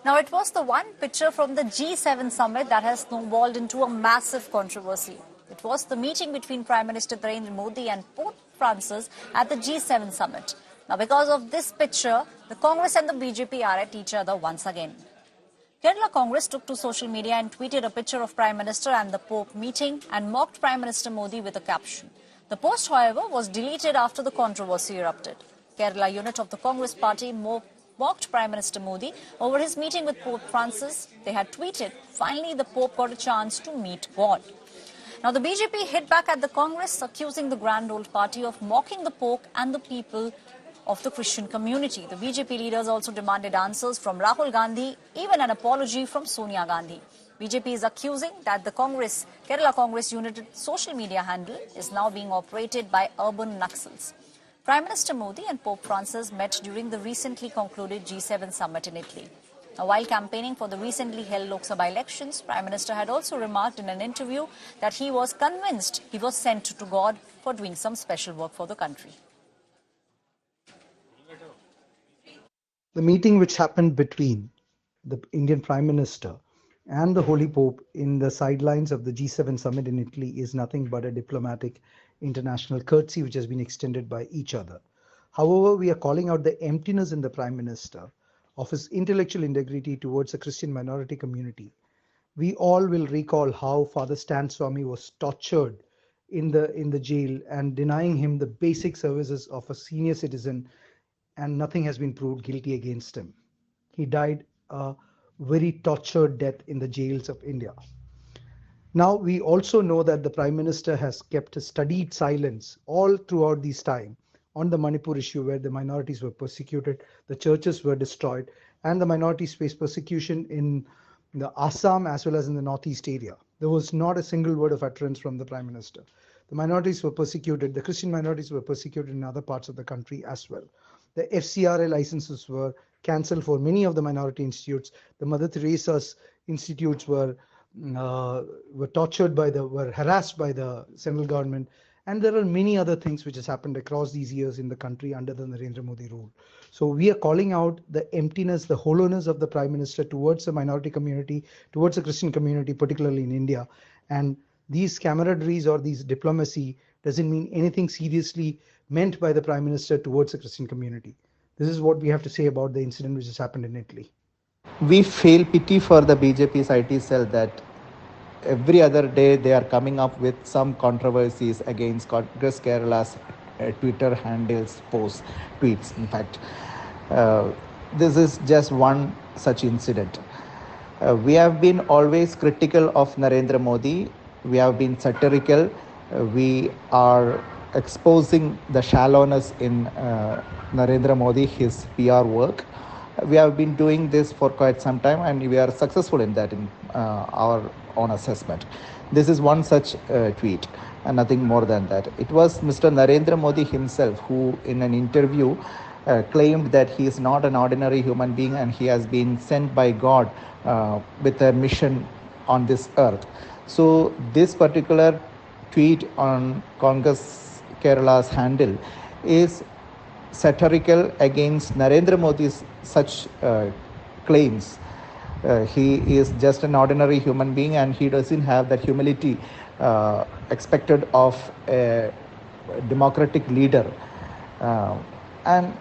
Now, it was the one picture from the G7 summit that has snowballed into a massive controversy. It was the meeting between Prime Minister Narendra Modi and Pope Francis at the G7 summit. Now, because of this picture, the Congress and the BJP are at each other once again. Kerala Congress took to social media and tweeted a picture of Prime Minister and the Pope meeting and mocked Prime Minister Modi with a caption. The post, however, was deleted after the controversy erupted. Kerala unit of the Congress party mocked Prime Minister Modi over his meeting with Pope Francis. They had tweeted, "Finally, the Pope got a chance to meet God." Now, the BJP hit back at the Congress, accusing the Grand Old Party of mocking the Pope and the people of the Christian community. The BJP leaders also demanded answers from Rahul Gandhi, even an apology from Sonia Gandhi. BJP is accusing that the Kerala Congress unit social media handle is now being operated by urban Naxals. Prime Minister Modi and Pope Francis met during the recently concluded G7 summit in Italy. Now, while campaigning for the recently held Lok Sabha elections, Prime Minister had also remarked in an interview that he was convinced he was sent to God for doing some special work for the country. The meeting which happened between the Indian Prime Minister and the Holy Pope in the sidelines of the G7 summit in Italy is nothing but a diplomatic international courtesy which has been extended by each other. However, we are calling out the emptiness in the Prime Minister of his intellectual integrity towards the Christian minority community. We all will recall how Father Stan Swami was tortured in the jail and denying him the basic services of a senior citizen, and nothing has been proved guilty against him. He died a very tortured death in the jails of India. Now, we also know that the Prime Minister has kept a studied silence all throughout this time on the Manipur issue, where the minorities were persecuted, the churches were destroyed, and the minorities faced persecution in the Assam as well as in the northeast area. There was not a single word of utterance from the Prime Minister. The minorities were persecuted, the Christian minorities were persecuted in other parts of the country as well. The FCRA licenses were cancelled for many of the minority institutes. The Mother Teresa's institutes were harassed by the central government. And there are many other things which has happened across these years in the country under the Narendra Modi rule. So we are calling out the emptiness, the hollowness of the Prime Minister towards the minority community, towards the Christian community, particularly in India. And these camaraderies or these diplomacy doesn't mean anything seriously meant by the Prime Minister towards the Christian community. This is what we have to say about the incident which has happened in Italy. We feel pity for the BJP's IT cell that every other day they are coming up with some controversies against Congress Kerala's Twitter handles, posts, tweets. In fact, this is just one such incident. We have been always critical of Narendra Modi. We have been satirical. We are exposing the shallowness in Narendra Modi, his PR work. We have been doing this for quite some time, and we are successful in that in our own assessment. This is one such tweet and nothing more than that. It was Mr. Narendra Modi himself who, in an interview, claimed that he is not an ordinary human being and he has been sent by God with a mission on this earth. So this particular tweet on Congress Kerala's handle is satirical against Narendra Modi's such claims. He is just an ordinary human being and he doesn't have that humility expected of a democratic leader. And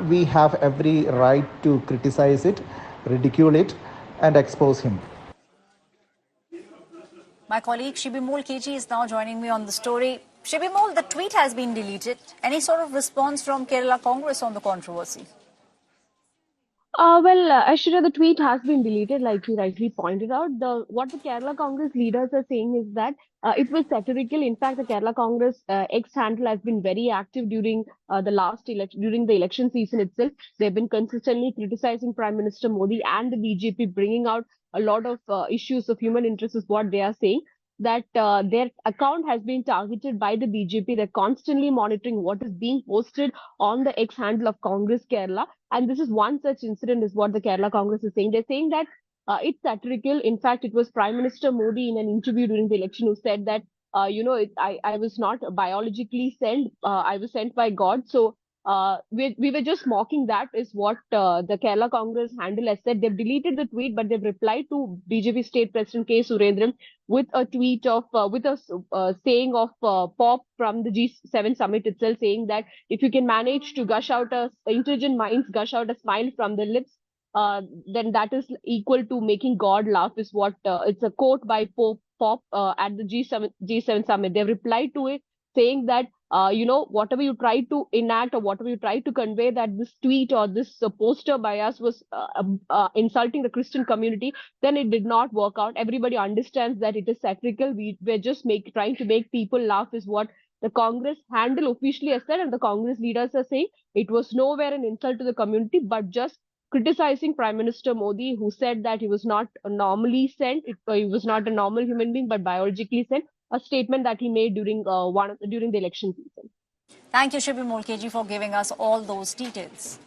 we have every right to criticize it, ridicule it, and expose him. My colleague Shibimol KG is now joining me on the story. Shibimol, the tweet has been deleted. Any sort of response from Kerala Congress on the controversy? Aishwarya, the tweet has been deleted, like you rightly pointed out. What the Kerala Congress leaders are saying is that it was satirical. In fact, the Kerala Congress X handle has been very active during during the election season itself. They've been consistently criticizing Prime Minister Modi and the BJP, bringing out a lot of issues of human interest, is what they are saying. That their account has been targeted by the BJP. They're constantly monitoring what is being posted on the X handle of Congress Kerala. And this is one such incident, is what the Kerala Congress is saying. They're saying that it's satirical. In fact, it was Prime Minister Modi in an interview during the election who said that, I was not biologically sent. I was sent by God. So we were just mocking that, is what the Kerala Congress handle has said. They've deleted the tweet, but they've replied to BJP State President K. Surendran with a tweet of, with a saying of Pop from the G7 summit itself, saying that if you can manage to gush out intelligent minds gush out a smile from the lips, then that is equal to making God laugh, is what it's a quote by Pop at the G7 summit. They've replied to it saying that whatever you try to enact or whatever you try to convey, that this tweet or this poster by us was insulting the Christian community, then it did not work out. Everybody understands that it is satirical. We're just trying to make people laugh, is what the Congress handle officially has said, and the Congress leaders are saying it was nowhere an insult to the community, but just criticizing Prime Minister Modi, who said that he was not normally sent, he was not a normal human being, but biologically sent. A statement that he made during during the election season. Thank you, Shibi Molkeji, for giving us all those details.